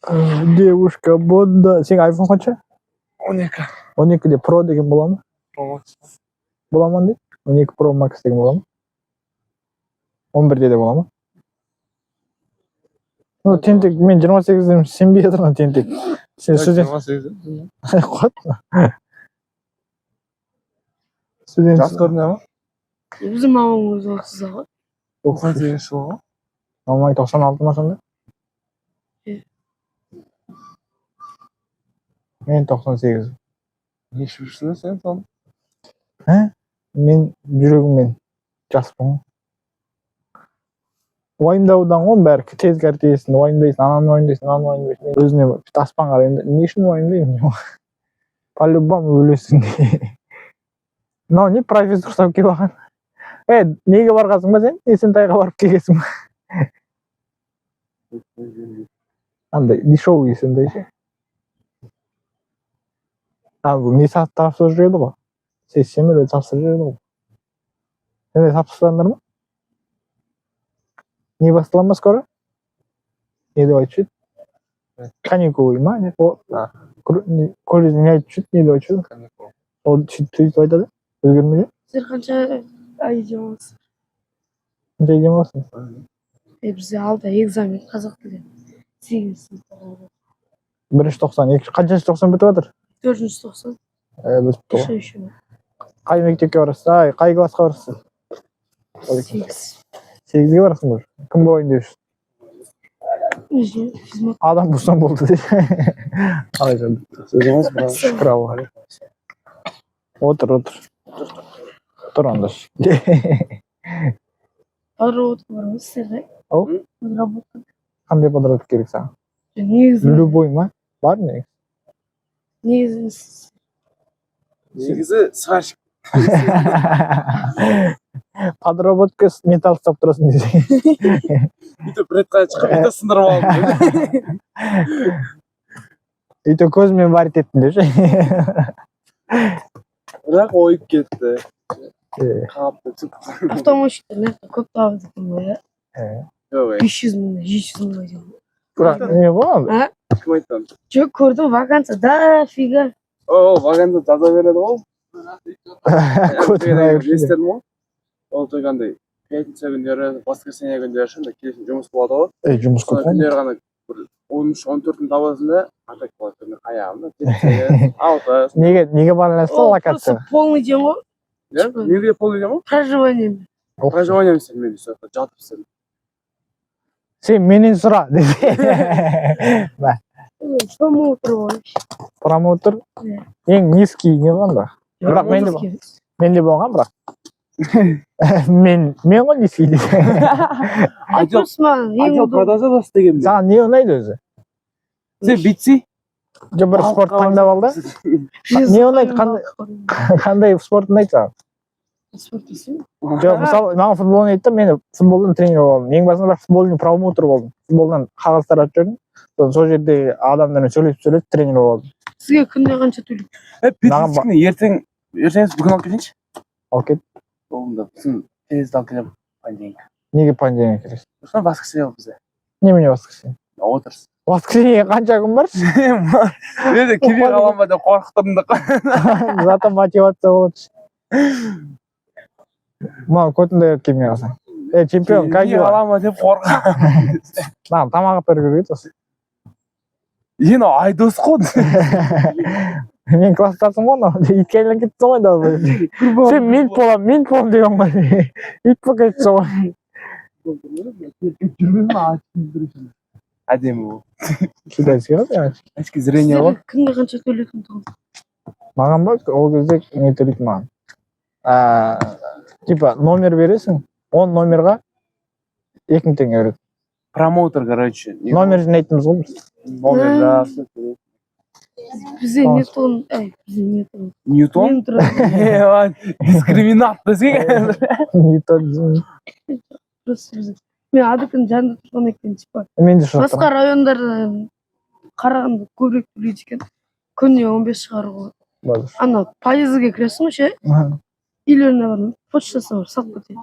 Девушка Бонда. Сен iPhone қанша? 12. 12-де Pro деген бола ма? Pro Max. Бола ма дейді? 12 Pro Max деген бола ма? 11-де де бола ма? Тентек, мен 28-демін, сенбей жатырмын тентек. Сен студент. 28. Қуат. Студент. Жас көрінеді ма? Bizim mamamız 30 ғой. 98 жыл ғой. Мамай 96 ма сонда? Мен 98. Не ішіп жүрсің сен соны? Мен жүрегіммен жаспын. Уайымдаудан ғой бәрі тез кәртейсің, уайымдайсың, ананы уайымдайсың, ананы уайымдайсың. Мен өзіне аспан қараймын. Не үшін уайымдаймын? По-любому өлесің. Мынау не профессор ұстап келіп алған? Неге барғансың ба сен? Есентайға барып келгенсің ба? Андай дешевый Есентай ше. Бұл не тапсырып жүреді ғой? Сессия ме тапсырып жүреді ғой? Сенде тапсырсаңдар ма? Не бастала ма скоро? Не деп айтып жүреді? Каникулы ма? Колледж не айтып жүреді? Не деп айтып жүреді? Каникул. Ол сөйтіп айтады? Өзгермейді? Сіздер қанша ай демаласыз? Қанша ай демаласың? Бізде алда экзамен қазақ тілі. 8 сыныпта. 1-92. Қаншасы 90 бітіп жатыр? 490. Бітіп тұр. Еще. Қай мектепке барасың? Қай классқа барасың? 8. 8-ге барасың ба? Кім болайын деп жүрсің? Адам болсаң болды дейді. Қалай жолды? Сөзіңіз бірақ. Шүкір Аллаға. Отыр. Тұр онда. Подработка бар ма сіздерде? Подработка. Қандай подработка керек саған? Негізі. Любой ма? Бар негізі? Негізі сварщик. Подработка металл ұстап тұрасың десең. Үйтіп бір рет қайда шығып, үйтіп сындырып алдым. Үйтіп көзімен варит еттім деп ше. Бірақ ойып кетті. Автоматчиктер көп табады екен ғой, Жоқ, 500 мың, 700 мың екен. Бірақ не болады? кім айтқан? Жоқ, көрдім вакансия дофига. Ваганда жаза береді ғой. Көтіне Естідің ғой? Ол тойғандай пятница күндері, воскресенье күндері шында келесің жұмыс болады ғой. Жұмыс көп қой. Күндері ғана 13-14 табасың да, атак болады күні аяғында. Неге байланысты локация? Просто полный дем ғой. Неге полный дем ғой? Проживание. Проживание сен менде соқта жатыпсың. Сен менен сұра десе. Промоутер ғой. Промоутер? Ең низкий не болғанда? Бірақ менде болған бірақ. Мен ғой низкий десе. Отдел продажа деген. Саған не ұнайды өзі? Сен битси? Жоқ, бір спорт таңдап алды. Не ұнайды? Қандай спорт ұнайды саған? Спорт десең? Жоқ, мысалы, маған футбол ұнайды да, мен футболдан тренер болдым. Ең басында бірақ футболдың промоутер болдым. Футболдан қағаз таратып жүрдім. Сол жерде адамдармен сөйлесіп тренер болдым. Сізге күнде қанша төлейді? Петицкіні ертеңіз бүгін алып келейінші? Алып кет. Олында біздің келесіді алып келем понедельник. Неге понедельник келесің? Осыдан воскресенье бізде. Немене воскресенье? Отырсың. Воскресенье қанша күн бар? Мен де келе қалам ба деп қорқыттым да. Зато мотивация болады. Маған көтінде келмей қалсаң. Чемпион, как дела? Келе қалам ба деп қорқам. Маған тамақ алып беру керек еді. Ені айдос қой. Мен класстасың ғой, итке айланып кеттің ғой да. Сен мент болам деген ғой. Ит болып кеттің ғой. Әдемі ол. Китайский ғой? Әшке зрение ғой. Күнде қанша төлейтін тұғын? Маған ба, ол кезде не төлейді маған. Типа номер бересің, 10 номерға 2000 теңге береді. Промоутер, короче. Номер жинайтынбыз ғой біз. Номер жасы. Бізде не тұғын? Бізде не тұғын? Ньютон? Дискриминат десең. Ньютон. Мен адыкын жанында тұрған екен, типа. Мен де шығып Басқа райондардан қарағанда көбірек төлейді екен. Күніне 15 шығару ғой. Ана пайызға кіресің ше? Үйлеріне барып, почтасы бар, салып кетеді.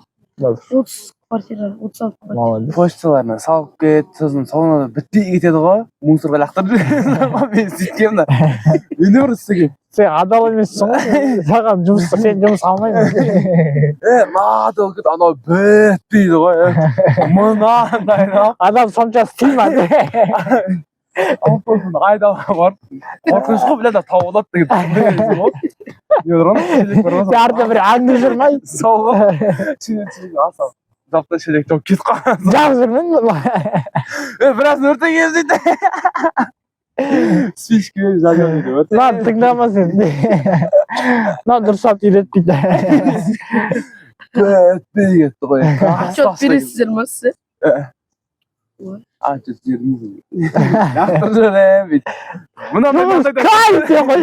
30 Kvartira 36 kvartira. Молодец. Почталарына салып кет, сосын соңынан бітпей кетеді ғой. Мусорға лақтырып жүрген. Мен сөйткенмін да. Мен бір істегенмін. Сен адал емессің ғой. Саған сен жұмыс алмаймын. Мадал кет, анау бітпейді ғой. Мынандай. Адам сонша істеймін. Алпаусын айдалға барып, қорқыныш қой біледі, тауып алады деген. Сен арда бір әңгіме жүрмей. Сол ғой. Шелек асал. Запта шелек топ кетіп қалған. Жақ жүрмін. Біраз өртен кездейді. Спичке жағын дейді. Lan тыңдама сен. Дұрыстап үйретпейді. Бітпей кетті ғой. Отчет бересіздер ма сіздер? Отчет бермейді. Лақтырып жүрем дейді. Кай сен қой.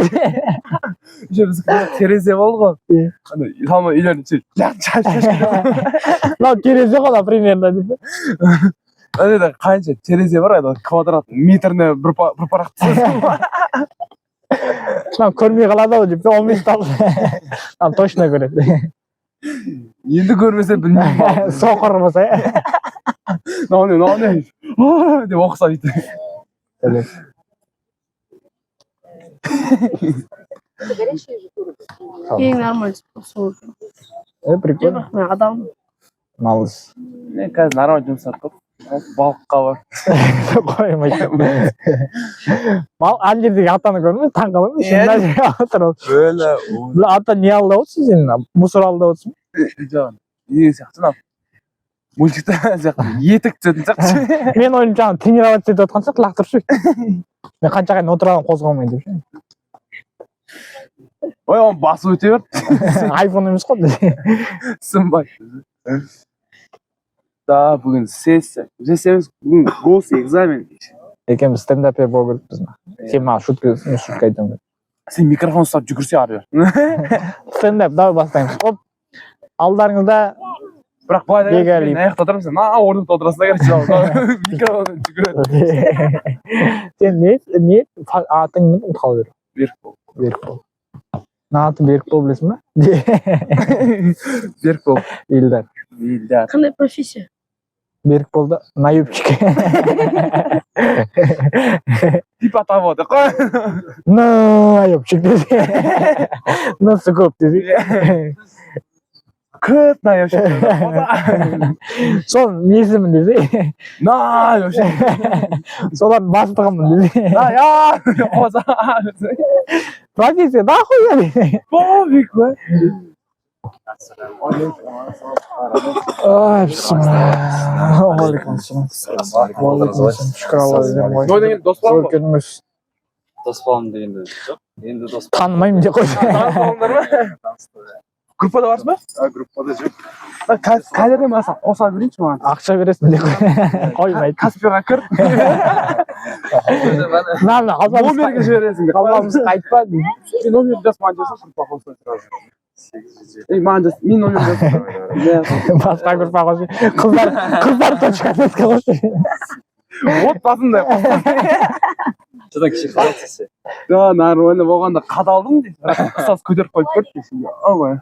Біздікі терезе болды ғой. Талма үйлерін сөйтіп. Терезе ғой, примерно дейді. Әдеді қанша терезе бар еді, квадрат метріне бір парақ түсесің. Көрмей қалады ау деп, 15 тал. Точно көреді. Енді көрмесе білмеймін. Соқыр болса. Науне. Деп оқыса дейді. Ең нормальный способ. Прикольно. Бірақ мен адаммын. Малыс. Мен қазір нормально жұмсап қып. Балыққа бар. Қоймайды. Ана жердегі атаны көрмей, таң қаламын. Ата не алды отырсың сен? Мусор алды отырсың? Жағын, ең сияқты. Мультикті етік түсетін сияқты. Мен ойым жаңағы тренировать етіп отқан сияқты лақтырып жүреді. Мен қанша қайын отырған қозғалмайды деп. Ой, оның басы өте берді. Айфон емес қой. Сынбай. Да, бүгін сессия. Бүгін голос экзамен. Екеуміз стендапер болу керекпіз. Сен маған шутка айтамын. Сен микрофон ұстап жүгірсе ары бер. Стендап, давай бастаймыз. Оп, алдарыңызда бірақ былай да мен аяқта отырмын, сен орныңда отырасың да микрофонмен жүгіреді. Сен не атыңмен ұмытқалы бер. Берікбол. Аты Берікбол білесің ба? Берікбол. Илдар. Қандай профессия? Берікболда наебчик. Типа того да қой. Наебчик десе. Насы көп десе. Көп наебчик. Сол несімін десе. Наебчик. Солардың бастығымын десе. Қоза. Профессия нахуй десе. Бобик қой. Ай, бисмилlah. Алейкум ассалам. Шүкір Аллаға. Той деген дос бар ма? Көркеніміз. Дос боламын дегенде жоқ. Енді дос Танымаймын деп қойды. Танысыңдар ма? Группада барсың ба? группада жоқ. Қазірден басып қоса берейінші маған. Ақша бересің деп қоймайды. Каспиға кір. Номерге жібересің. Қалмамыз қайтпа дейді. Мен номер жас маған жасап группа қосып сразу. Маған жас, мен номер жасап. Басқа группа қойшы. Қыздар точкаметке қойшы. Отбасында. Содан кіші қалатсыз. Да, нормально болғанда қадалдым дейді. Ұстаз көтеріп қойып көрді дейсің. Ой.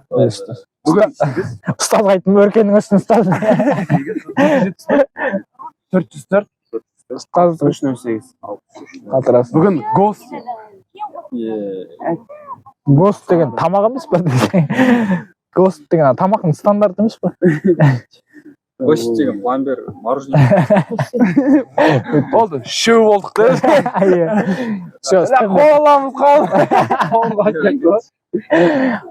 Бүгін ұстаз қайтым өркенің үстін ұстаз. 404. Ұстаз 308. қатырасың. Бүгін гос. Гост деген тамақ емес па? Гост деген тамақтың стандарты емес па? Гость деген пломбир, мороженое. Болды, шоу болдық та. Қоламыз қол.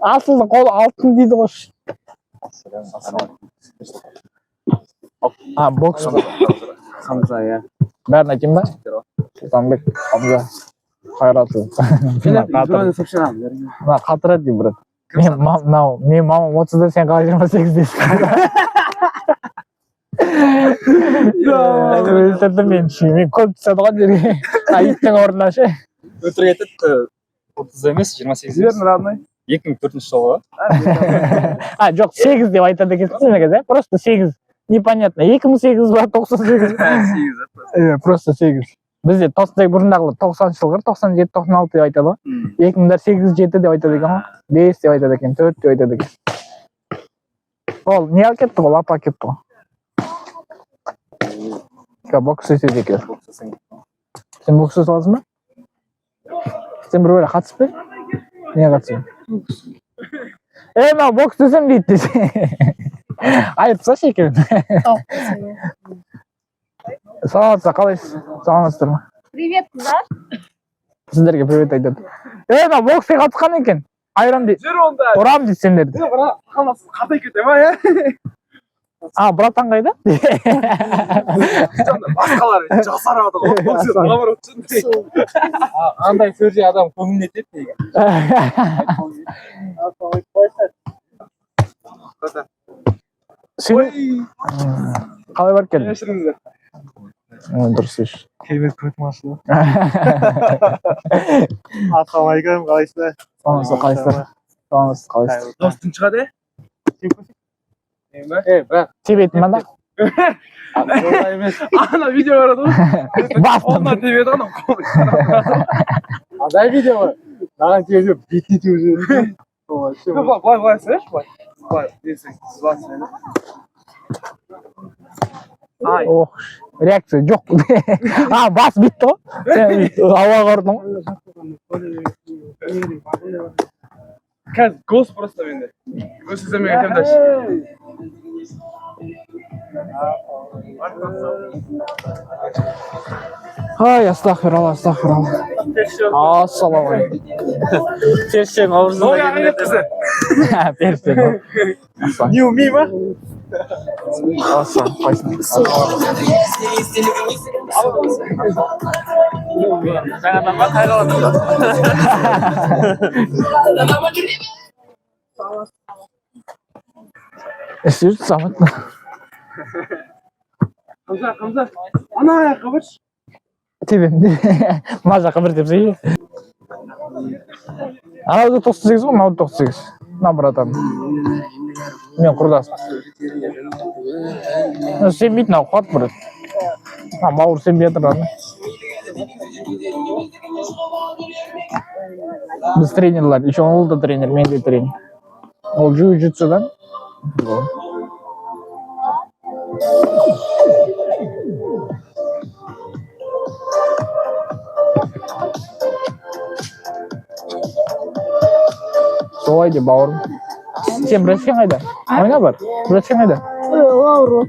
Асылды қол алтын дейді ғой. Бокс ба? Хамза, иә. Бәрін айтайын ба? Сұлтанбек, Хамза, Қайратұлы. Қатырады деймін, брат. Мен мамам 30-да, сен қалай 28-десің. Өлтірді мен көп түседі ғой жерге. Иттің орнына ше. Өтірік айтады, 30 емес, 28 емес. 2004 жылғы. Жоқ, 8 деп айтады екенсің негізі, просто 8. Непонятно, 2008 ба, 98. Просто 8. Бізде тосындай бұрындағылар 90 жылғыр, 97-96 деп айтады ғой. 2008-7 деп айтады екен ғой. 5 деп айтады екен, 4 деп айтады екен. Ол не алып кетті ғой, апа кетті ғой. бокс өтеді екен. Бокстасаң. Сен бокс жасаласың ба? Сен бір бөле қатыспай? Не қатысың? Мынау бокс десем дейді десе. Айыртсашы екен. Саламатсыздар, қалайсыз? Саламатсыздар ма? Привет, қыздар. Сіздерге привет айтады. Мынау боксқа қатысқан екен. Айрам дейді. Жүр онда. Ұрам дейді сендерді. Қалмасыз, қартайып кете ма, иә? Братан қайда? Басқалар жасарады ғой. Наоборот, Андай сөзде адам көңіліне тиеді неге? Сен қалай барып келдің? кешіріңіздер. Дұрыс еш. Кемет көтмашылы. Ассалаумағалейкум, қалайсыздар? Саламатсыз, қалайсыздар? Саламатсыз, қалайсыздар? Достың шығады, Брат. Тебетін ма да? ана видео барады ғой. Бастым. Онда тебеді ана. Андай видео ғой. Маған тиеді, бетіне тиіп жүреді. Былай сәлеш, былай. Десең, зваться. Ох, реакция жоқ. Бас бітті ғой. Сен ауаға ұрдың ғой. Қазір гос просто менде. Гос іздемей кетемін дәші. Ай, астағфиралла, астағфиралла. Ассалаумағалейкум. Першең аузына Ой, ағайын қызы. Персе. Не умей ма? Ассалам, қайсың? Жаңадан ба қайғалады? Істеп жүрсің, Самат. Қамза. Ана аяққа баршы. Тебемді. Мына жаққа бір тепсей. Анау 98 ғой, мынау 98. На, братан. Мен құрдасым. Сенбейтін ау, қуат бұрады. Бауыр сенбей жатыр. Біз тренерлар, еще ол да тренер, мен де тренер. Ол jiu-jitsuдан. Солай де бауырым. Сен братшең қайда? Ойна бар. Братшең қайда? Ауыр.